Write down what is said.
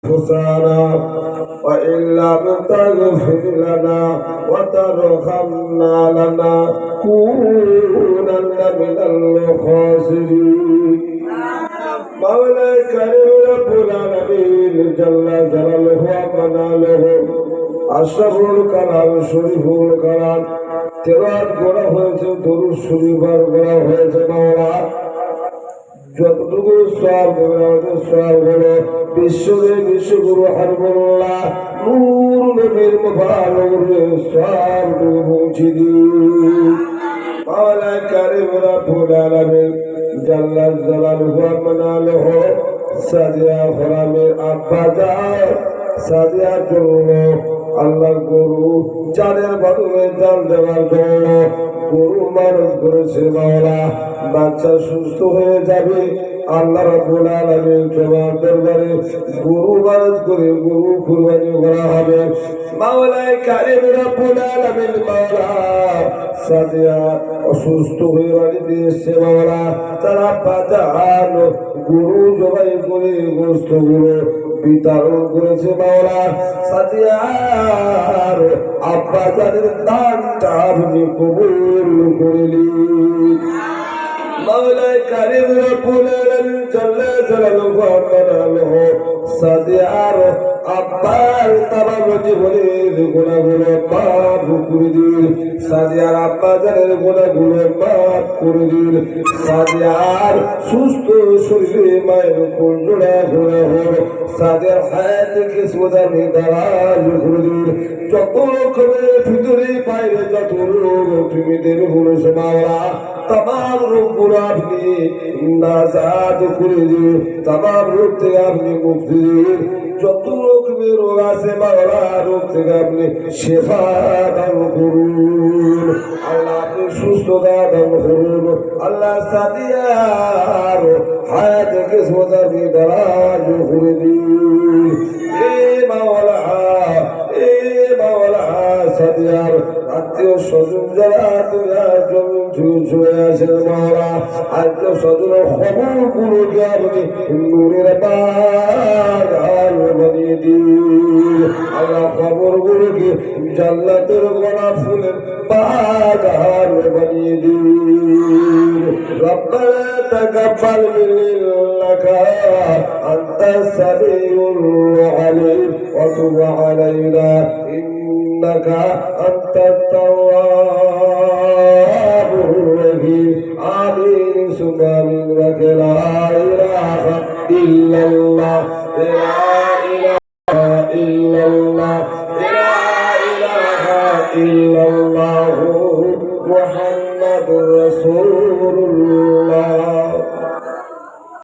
أنفسنا وإن لم تغفر لنا وترحمنا لنكونن من الخاسرين مولا كريم رب العالمين جل جلاله ومناله আশরাফুল কালাম শরীফুল কালাম তেলাওয়াত করা হয়েছে, দরুদ শরীফ আর করা হয়েছে। মাওলা যতটুকু সওয়াব দেবেন আমাদের সওয়াব হলো বিশ্বগুরু হাবিবুল্লাহ নূর নবীর মুবারক সওয়াব পৌঁছে দিন। মাওলা কারীম রব্বুল আলামিন জাল্লা জালালুহু ওয়া মানালুহু সাদিয়া ফরামের আব্বা জান সাদিয়া জন্য আল্লাহ গরু চাঁদের বদলে জান দেওয়ার জন্য গরু মানত করেছে। মাওলা বাচ্চা সুস্থ হয়ে যাবে, আল্লাহ রাব্বুল আলামিন তোমার দরবারে গরু মানত করে গরু কুরবানি করা হবে। মাওলা কারীম রব্বুল আলামিন মাওলা সাদিয়া অসুস্থ হয়ে বাড়িতে এসছে। মাওলা তারা বাজার গরু জবাই করে গোশতগুলো বিতরণ করেছে। মাওলা সাদিয়ার আব্বা জানের দানটা আপনি কবুল করে নিন। মাওলা কারীম রব্বুল আলামিন জাল্লা জালালুহু ওয়া মানালুহু সাদিয়ার আব্বার তামাম জীবনের গুনাহগুলো মাফ করে দিন। সাদিয়ার আব্বা জানের গুনাহগুলো মাফ করে দিন। সাদিয়ার সুস্থ শরীরে মায়ের কোল জোড়া জোড়া হোক। সাদিয়ার হায়াতকে সোজানি দারাজ করে দিন। যত রকমের ভিতরে বাইরে যত রোগ তুমি দেবে বলেছো মাওলা, তামাম রোগগুলো আপনি নাজাত করে দিন। তামাম রোগ থেকে আপনি মুক্তি দিন। যত রকমের রোগ আছে মাওলা রোগ থেকে আপনি শেফা দান করুন। আল্লাহ আপনি সুস্থতা দান করুন। আল্লাহ সাদিয়ার হায়াতকে সোজানি দারাজ করে দিন। এ মাওলা সাদিয়ার আত্মীয় স্বজন যারা ছুঁয়ে আছেন মাওলা, আত্মীয় স্বজনের খবর গুলোকে আপনি নূরের বাগান বানিয়ে দিন। আল্লাহ খবর গুলোকে জান্নাতের গোলাপ ফুলের বাগান বানিয়ে দিন। রব্বানা তাকাব্বাল মিন্না আনতাস সামিউল আলিম ওয়া তুব আলাইনা إنك أنت التواب الرحيم آمين ثم آمين لا إله إلا الله لا إله إلا الله لا إله إلا الله محمد رسول الله